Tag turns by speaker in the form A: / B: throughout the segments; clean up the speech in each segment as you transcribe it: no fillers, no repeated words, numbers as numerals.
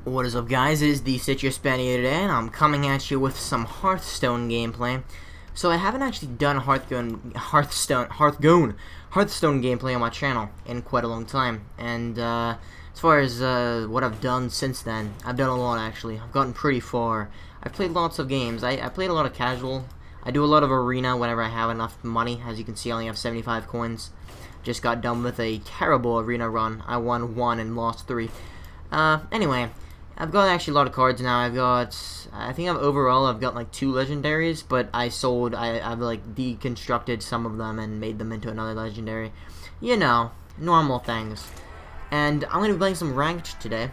A: What is up, guys? It is the Citrus Spaniard today, and I'm coming at you with some Hearthstone gameplay. So I haven't actually done Hearthstone gameplay on my channel in quite a long time, and as far as what I've done since then, I've done a lot actually. I've gotten pretty far. I've played lots of games. I played a lot of casual. I do a lot of arena whenever I have enough money. As you can see, I only have 75 coins. Just got done with a terrible arena run. I won 1 and lost 3. Anyway, I've got actually a lot of cards now. I think overall I've got like 2 legendaries, but I've like deconstructed some of them and made them into another legendary. You know, normal things. And I'm going to be playing some ranked today,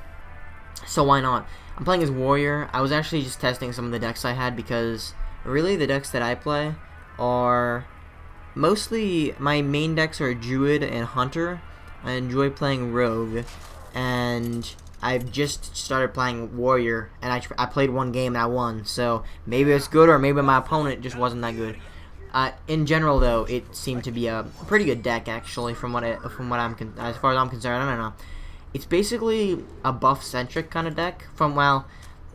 A: so why not? I'm playing as warrior. I was actually just testing some of the decks I had because really the decks that I play are mostly, my main decks are druid and hunter. I enjoy playing rogue, and I've just started playing warrior, and I played 1 game and I won, so maybe it's good, or maybe my opponent just wasn't that good. In general, though, it seemed to be a pretty good deck, actually, as far as I'm concerned. I don't know. It's basically a buff-centric kind of deck. I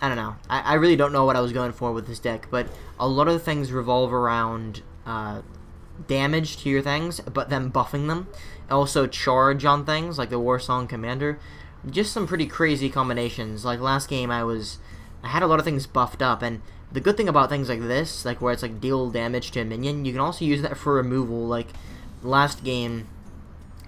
A: don't know. I really don't know what I was going for with this deck, but a lot of the things revolve around damage to your things, but then buffing them. Also, charge on things like the Warsong Commander. Just some pretty crazy combinations. Like last game, I had a lot of things buffed up, and the good thing about things like this, like where it's like deal damage to a minion, you can also use that for removal. Like last game,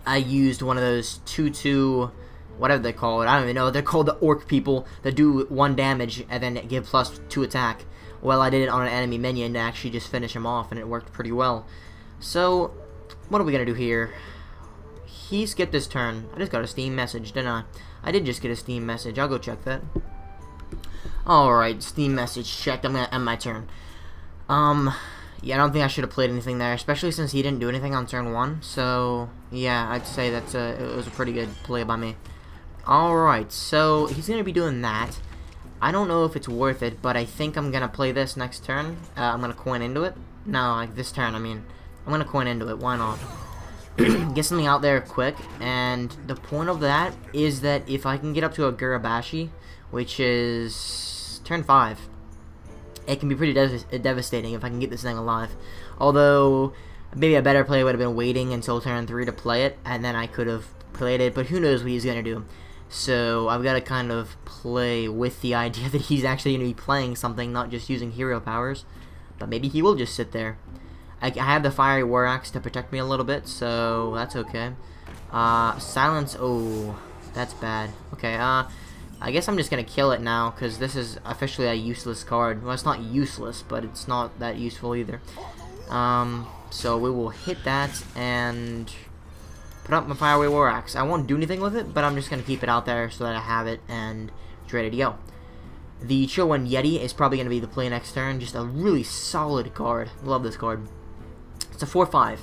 A: I used one of those 2/2, whatever they call it. I don't even know. They're called the orc people that do 1 damage and then give +2 attack. Well, I did it on an enemy minion to actually just finish him off, and it worked pretty well. So, what are we gonna do here? He skipped his turn. I just got a Steam message, didn't I? I did just get a Steam message. I'll go check that. Alright, Steam message checked. I'm gonna end my turn. Yeah, I don't think I should have played anything there, especially since he didn't do anything on turn 1. So, yeah, I'd say it was a pretty good play by me. Alright, so he's gonna be doing that. I don't know if it's worth it, but I think I'm gonna play this next turn. I'm gonna coin into it. No, like this turn, I mean. I'm gonna coin into it. Why not? Get something out there quick, and the point of that is that if I can get up to a Gurabashi, which is turn 5, it can be pretty devastating if I can get this thing alive. Although, maybe a better play would have been waiting until turn 3 to play it, and then I could have played it, but who knows what he's going to do. So, I've got to kind of play with the idea that he's actually going to be playing something, not just using hero powers, but maybe he will just sit there. I have the Fiery War Axe to protect me a little bit, so that's okay. Silence, oh, that's bad. Okay, I guess I'm just gonna kill it now, because this is officially a useless card. Well, it's not useless, but it's not that useful either. So we will hit that, and put up my Fiery War Axe. I won't do anything with it, but I'm just gonna keep it out there so that I have it, and it's ready to go. The Chillwind Yeti is probably gonna be the play next turn. Just a really solid card. Love this card. It's a 4/5.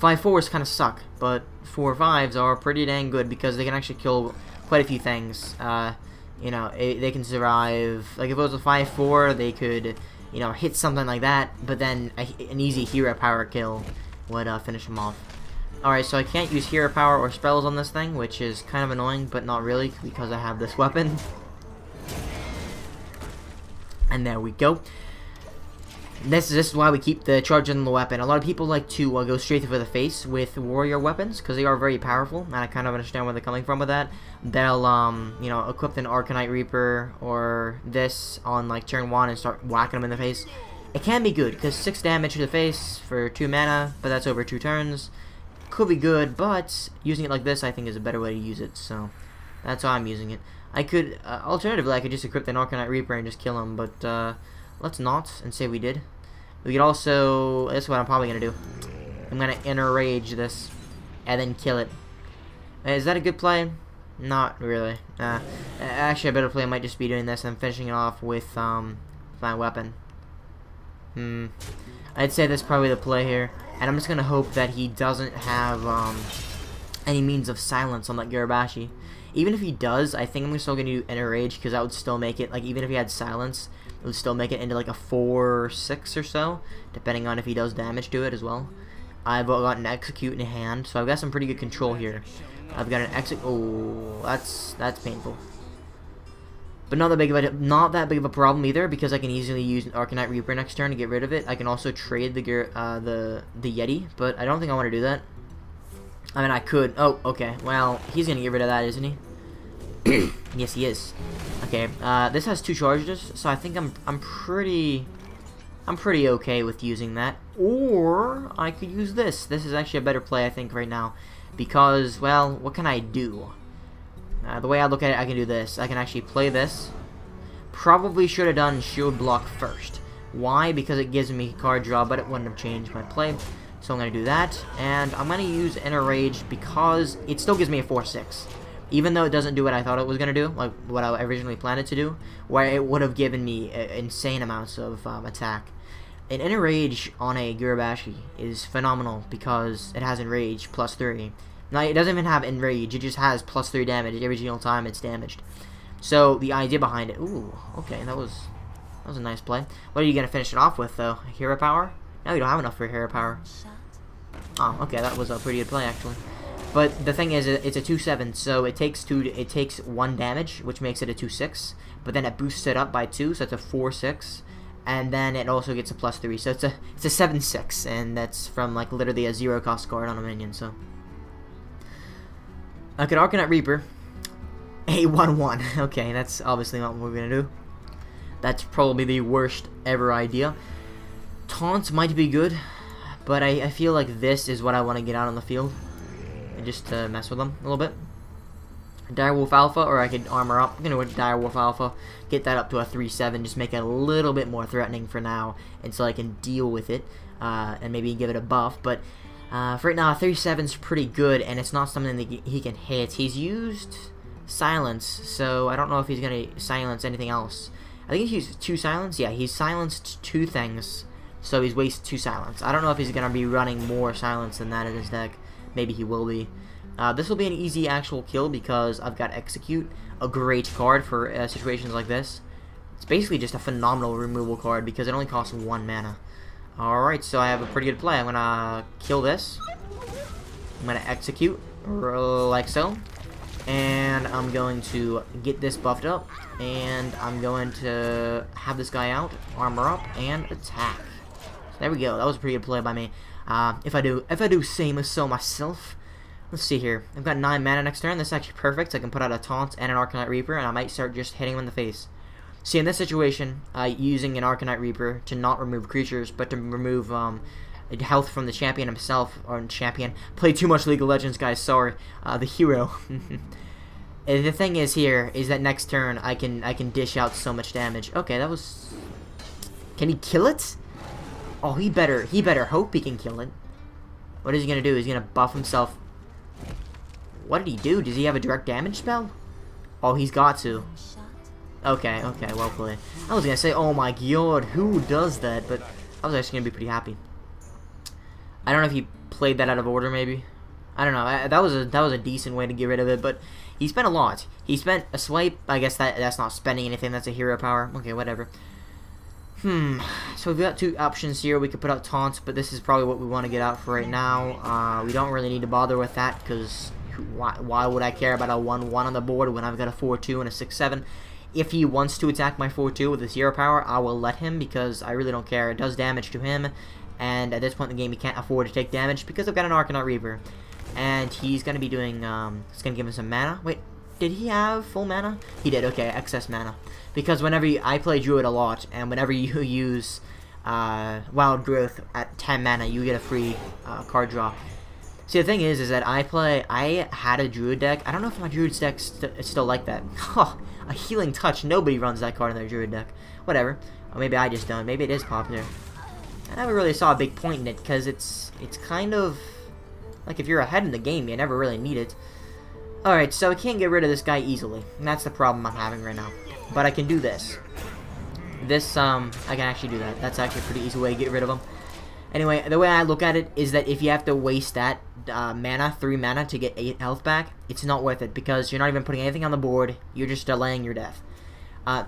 A: 5/4s kind of suck, but 4/5s are pretty dang good because they can actually kill quite a few things. You know, they can survive. Like if it was a 5/4, they could, you know, hit something like that. But then an easy hero power kill would finish them off. Alright, so I can't use hero power or spells on this thing, which is kind of annoying, but not really because I have this weapon. And there we go. This is why we keep the charge in the weapon. A lot of people like to go straight for the face with warrior weapons because they are very powerful, and I kind of understand where they're coming from with that. They'll, you know, equip an Arcanite Reaper or this on like turn 1 and start whacking them in the face. It can be good because 6 damage to the face for 2 mana, but that's over 2 turns. Could be good, but using it like this I think is a better way to use it. So that's how I'm using it. I could, alternatively, I could just equip an Arcanite Reaper and just kill him, but let's not, and say we did. We could also, this is what I'm probably going to do. I'm going to Inner Rage this, and then kill it. Is that a good play? Not really. Actually, a better play might just be doing this and finishing it off with my weapon. I'd say that's probably the play here, and I'm just going to hope that he doesn't have any means of silence on that Gurabashi. Even if he does, I think I'm still going to do Inner Rage, because that would still make it, like, even if he had silence, it would still make it into, like, a 4 or 6 or so, depending on if he does damage to it as well. I've got an Execute in hand, so I've got some pretty good control here. I've got an Execute. Oh, that's painful. But not that big of a problem either, because I can easily use an Arcanite Reaper next turn to get rid of it. I can also trade the Yeti, but I don't think I want to do that. I mean, I could. Oh, okay. Well, he's gonna get rid of that, isn't he? Yes, he is. Okay. This has 2 charges, so I think I'm pretty okay with using that. Or I could use this. This is actually a better play, I think, right now, because, well, what can I do? The way I look at it, I can do this. I can actually play this. Probably should have done shield block first. Why? Because it gives me card draw, but it wouldn't have changed my play. So I'm going to do that. And I'm going to use Inner Rage because it still gives me a 4-6. Even though it doesn't do what I thought it was going to do, like what I originally planned it to do, where it would have given me insane amounts of attack. An Inner Rage on a Gurabashi is phenomenal because it has Enrage plus 3. Now, it doesn't even have Enrage, it just has plus 3 damage every single time it's damaged. So, the idea behind it... Ooh, okay, that was a nice play. What are you going to finish it off with, though? Hero Power? No, you don't have enough for Hero Power. Oh, okay, that was a pretty good play, actually. But the thing is, it's a 2-7, so it takes 1 damage, which makes it a 2-6. But then it boosts it up by 2, so it's a 4-6. And then it also gets a plus 3, so it's a 7-6, and that's from, like, literally a 0-cost card on a minion, so... I could Arcanite Reaper. A 1-1. Okay, that's obviously not what we're gonna do. That's probably the worst ever idea. Taunts might be good, but I feel like this is what I want to get out on the field. And just to mess with them a little bit. Direwolf Alpha, or I could armor up. I'm gonna go with Direwolf Alpha. Get that up to a 3-7. Just make it a little bit more threatening for now, until I can deal with it. And maybe give it a buff, but... for right now, 37's pretty good, and it's not something that he can hit. He's used Silence, so I don't know if he's going to silence anything else. I think he's used 2 Silence. Yeah, he's silenced 2 things, so he's wasted 2 Silence. I don't know if he's going to be running more Silence than that in his deck. Maybe he will be. This will be an easy actual kill because I've got Execute, a great card for situations like this. It's basically just a phenomenal removal card because it only costs 1 mana. Alright, so I have a pretty good play. I'm gonna kill this. I'm gonna execute, like so. And I'm going to get this buffed up. And I'm going to have this guy out, armor up, and attack. So there we go. That was a pretty good play by me. If I do say so myself. Let's see here. I've got 9 mana next turn. This is actually perfect. I can put out a Taunt and an Arcanite Reaper, and I might start just hitting him in the face. See, in this situation, using an Arcanite Reaper to not remove creatures, but to remove health from the champion himself, or champion. Played too much League of Legends, guys, sorry. The hero. The thing is here, is that next turn, I can dish out so much damage. Okay, that was... Can he kill it? Oh, he better hope he can kill it. What is he gonna do? He's gonna buff himself. What did he do? Does he have a direct damage spell? Oh, he's got to. Okay, well played. I was gonna say, oh my god, who does that? But I was actually gonna be pretty happy. I don't know if he played that out of order, maybe. I don't know. That was a decent way to get rid of it, but he spent a lot. He spent a swipe. I guess that's not spending anything. That's a hero power. Okay, whatever. So we've got 2 options here. We could put out taunts, but this is probably what we want to get out for right now. We don't really need to bother with that because why would I care about a 1-1 on the board when I've got a 4-2 and a 6-7? If he wants to attack my 4-2 with his hero power, I will let him because I really don't care. It does damage to him, and at this point in the game, he can't afford to take damage because I've got an Arcanite Reaper. And he's going to be doing, it's going to give him some mana. Wait, did he have full mana? He did, okay, excess mana. Because whenever I play Druid a lot, and whenever you use Wild Growth at 10 mana, you get a free card draw. See, the thing is that I had a Druid deck. I don't know if my Druid deck is still like that. A Healing Touch. Nobody runs that card in their Druid deck. Whatever. Or maybe I just don't. Maybe it is popular. I never really saw a big point in it because it's kind of like if you're ahead in the game, you never really need it. Alright, so I can't get rid of this guy easily. And that's the problem I'm having right now. But I can do this. I can actually do that. That's actually a pretty easy way to get rid of him. Anyway, the way I look at it is that if you have to waste that mana, 3 mana, to get 8 health back, it's not worth it because you're not even putting anything on the board. You're just delaying your death.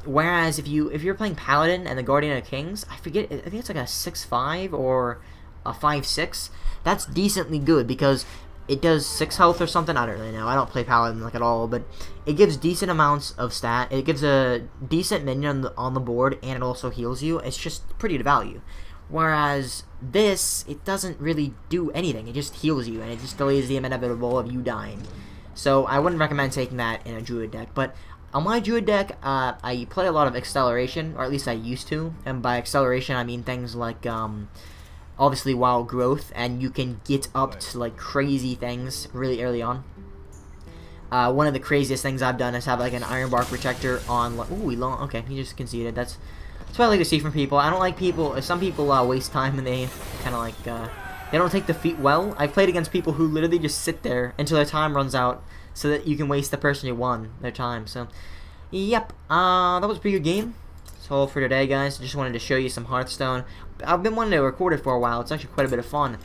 A: Whereas if you're playing Paladin and the Guardian of Kings, I think it's like a 6-5 or a 5-6. That's decently good because it does 6 health or something. I don't really know. I don't play Paladin like at all, but it gives decent amounts of stat. It gives a decent minion on the board, and it also heals you. It's just pretty to value. Whereas this, it doesn't really do anything. It just heals you, and it just delays the inevitable of you dying. So I wouldn't recommend taking that in a Druid deck. But on my Druid deck, I play a lot of Acceleration, or at least I used to. And by Acceleration, I mean things like obviously Wild Growth, and you can get up to like crazy things really early on. One of the craziest things I've done is have like an Iron Bar Protector on. Ooh, okay, he just conceded. That's what I like to see from people. I don't like people. Some people waste time and they kind of like they don't take defeat well. I've played against people who literally just sit there until their time runs out, so that you can waste the person who won their time. So, yep, that was a pretty good game. That's all for today, guys. Just wanted to show you some Hearthstone. I've been wanting to record it for a while. It's actually quite a bit of fun,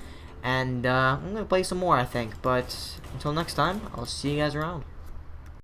A: and I'm gonna play some more, I think. But until next time, I'll see you guys around.